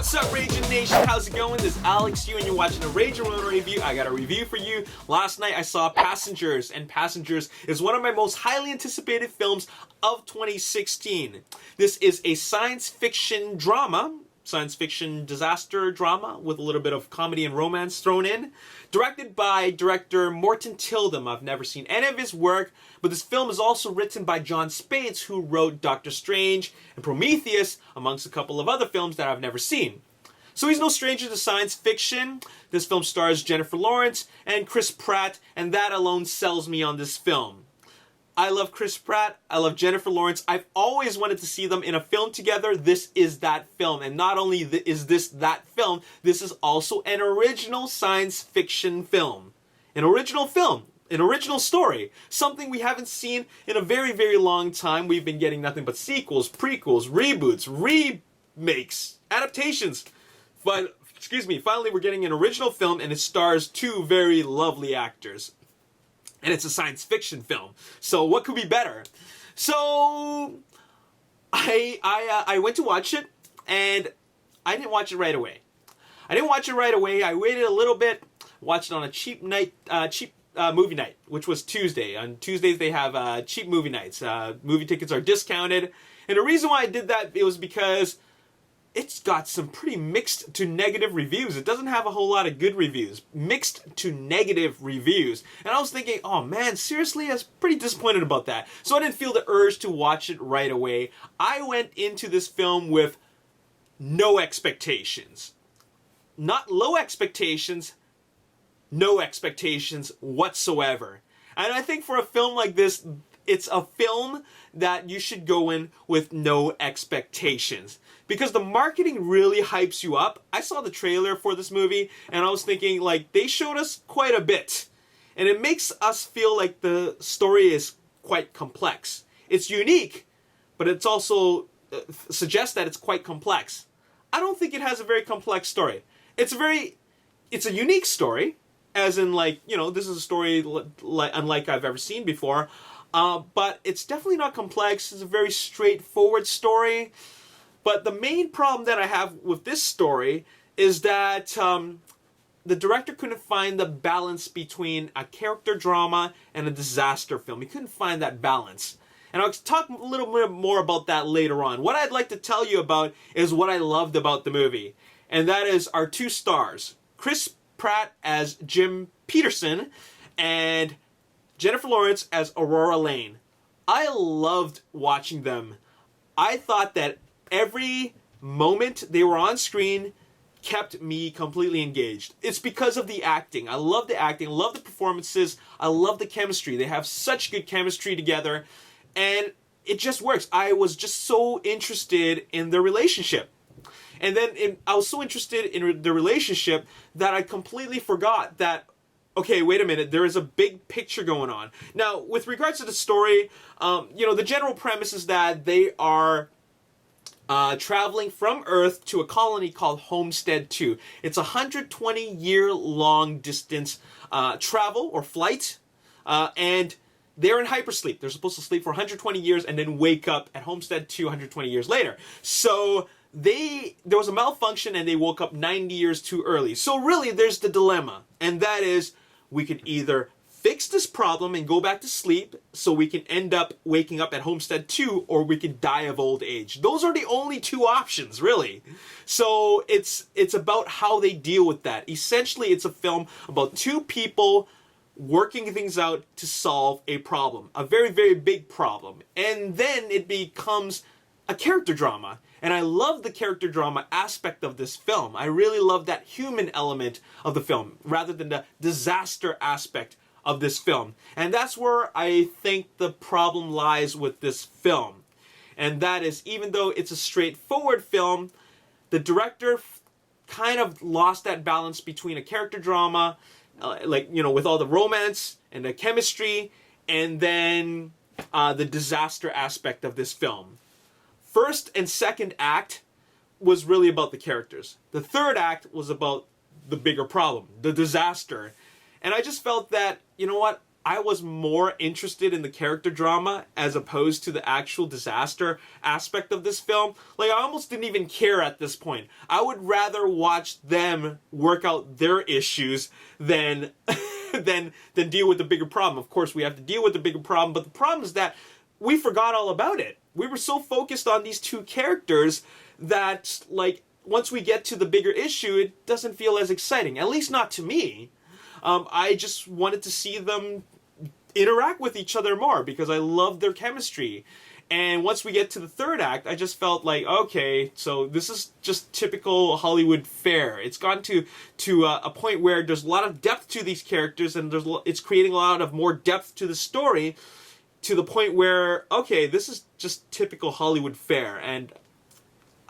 What's up, Ragin Nation? How's it going? This is Alex Yu, and you're watching a Ragin Ronin review. I got a review for you. Last night I saw Passengers, and Passengers is one of my most highly anticipated films of 2016. This is a science fiction drama, science fiction disaster drama with a little bit of comedy and romance thrown in. Directed by director Morton Tildum. I've never seen any of his work, but this film is also written by John Spates, who wrote Doctor Strange and Prometheus, amongst a couple of other films that I've never seen. So he's no stranger to science fiction. This film stars Jennifer Lawrence and Chris Pratt, and that alone sells me on this film. I love Chris Pratt, I love Jennifer Lawrence. I've always wanted to see them in a film together. This is that film. And not only is this that film, this is also an original science fiction film. An original film, an original story. Something we haven't seen in a very, very long time. We've been getting nothing but sequels, prequels, reboots, remakes, adaptations. But, finally we're getting an original film, and it stars two very lovely actors. And it's a science fiction film. So what could be better? So I went to watch it, and I didn't watch it right away. I waited a little bit, watched it on a cheap movie night, which was Tuesday. On Tuesdays they have cheap movie nights. Movie tickets are discounted. And the reason why I did that, it was because it's got some pretty mixed to negative reviews. It doesn't have a whole lot of good reviews. Mixed to negative reviews. And I was thinking, oh man, seriously? I was pretty disappointed about that. So I didn't feel the urge to watch it right away. I went into this film with no expectations. Not low expectations, no expectations whatsoever. And I think for a film like this, it's a film that you should go in with no expectations. Because the marketing really hypes you up. I saw the trailer for this movie, and I was thinking, like, they showed us quite a bit. And it makes us feel like the story is quite complex. It's unique, but it's also suggests that it's quite complex. I don't think it has a very complex story. It's a unique story, as in, like, you know, this is a story unlike I've ever seen before. But it's definitely not complex. It's a very straightforward story. But the main problem that I have with this story is that the director couldn't find the balance between a character drama and a disaster film. He couldn't find that balance. And I'll talk a little bit more about that later on. What I'd like to tell you about is what I loved about the movie. And that is our two stars. Chris Pratt as Jim Peterson and Jennifer Lawrence as Aurora Lane. I loved watching them. I thought that every moment they were on screen kept me completely engaged. It's because of the acting. I love the acting, I love the performances, I love the chemistry. They have such good chemistry together, and it just works. I was just so interested in their relationship. And then I was so interested in the relationship that I completely forgot that, okay, wait a minute, there is a big picture going on. Now, with regards to the story, the general premise is that they are traveling from Earth to a colony called Homestead 2. It's a 120-year-long distance travel or flight, and they're in hypersleep. They're supposed to sleep for 120 years and then wake up at Homestead 2 120 years later. So there was a malfunction and they woke up 90 years too early. So really, there's the dilemma, and that is we could either fix this problem and go back to sleep so we can end up waking up at Homestead 2, or we could die of old age. Those are the only two options, really. So it's about how they deal with that. Essentially, it's a film about two people working things out to solve a problem, a very, very big problem. And then it becomes a character drama. And I love the character drama aspect of this film. I really love that human element of the film, rather than the disaster aspect of this film. And that's where I think the problem lies with this film. And that is, even though it's a straightforward film, the director kind of lost that balance between a character drama, with all the romance and the chemistry, and then the disaster aspect of this film. First and second act was really about the characters. The third act was about the bigger problem, the disaster. And I just felt that, you know what, I was more interested in the character drama as opposed to the actual disaster aspect of this film. Like, I almost didn't even care at this point. I would rather watch them work out their issues than than deal with the bigger problem. Of course, we have to deal with the bigger problem, but the problem is that we forgot all about it. We were so focused on these two characters that, like, once we get to the bigger issue, it doesn't feel as exciting. At least not to me. I just wanted to see them interact with each other more because I loved their chemistry. And once we get to the third act, I just felt like, okay, so this is just typical Hollywood fare. It's gone to a point where there's a lot of depth to these characters, and it's creating a lot of more depth to the story, to the point where, okay, this is just typical Hollywood fare. And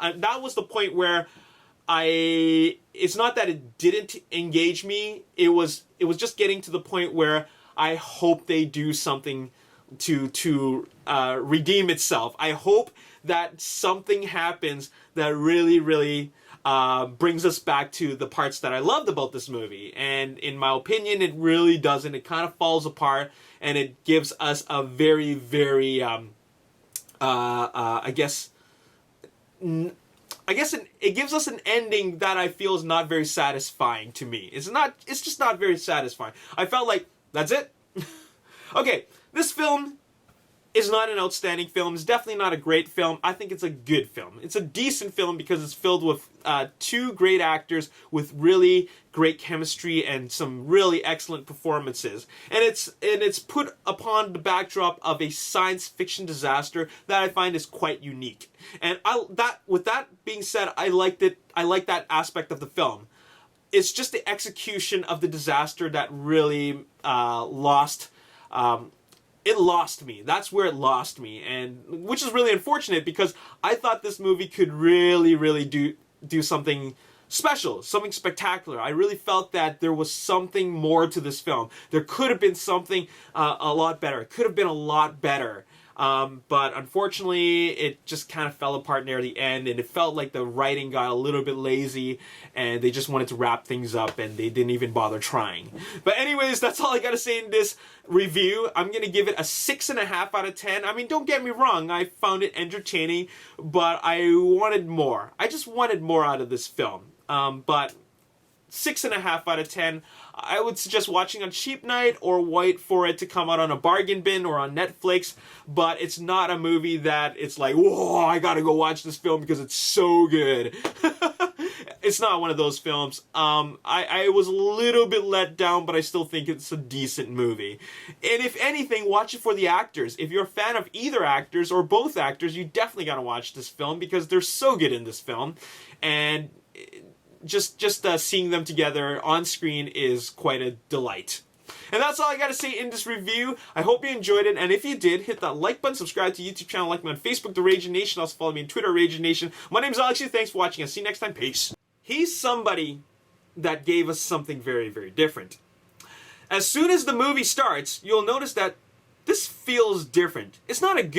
that was the point where it's not that it didn't engage me, it was just getting to the point where I hope they do something to redeem itself. I hope that something happens that really, really brings us back to the parts that I loved about this movie. And in my opinion, it really doesn't. It kind of falls apart, and it gives us a very, very, I guess it gives us an ending that I feel is not very satisfying to me. It's just not very satisfying. I felt like, that's it? Okay, this film is not an outstanding film. It's definitely not a great film. I think it's a good film. It's a decent film because it's filled with two great actors with really great chemistry and some really excellent performances. And it's put upon the backdrop of a science fiction disaster that I find is quite unique. And with that being said, I liked it. I like that aspect of the film. It's just the execution of the disaster that really lost. It lost me. That's where it lost me, and which is really unfortunate because I thought this movie could really, really do something special, something spectacular. I really felt that there was something more to this film. There could have been something a lot better. It could have been a lot better. But unfortunately, it just kind of fell apart near the end, and it felt like the writing got a little bit lazy, and they just wanted to wrap things up, and they didn't even bother trying. But anyways, that's all I gotta say in this review. I'm gonna give it a 6.5 out of 10. I mean, don't get me wrong, I found it entertaining, but I wanted more. I just wanted more out of this film. But 6.5 out of 10. I would suggest watching on cheap night or wait for it to come out on a bargain bin or on Netflix, but it's not a movie that it's like, whoa, I gotta go watch this film because it's so good. It's not one of those films. I was a little bit let down, but I still think it's a decent movie. And if anything, watch it for the actors. If you're a fan of either actors or both actors, you definitely gotta watch this film because they're so good in this film. And just seeing them together on screen is quite a delight. And that's all I gotta say in this review. I hope you enjoyed it, and if you did, hit that like button, subscribe to the YouTube channel, like me on Facebook, The Ragin Nation, also follow me on Twitter, Ragin Nation. My name's Alex, thanks for watching, I'll see you next time, peace. He's somebody that gave us something very, very different. As soon as the movie starts, you'll notice that this feels different. It's not a good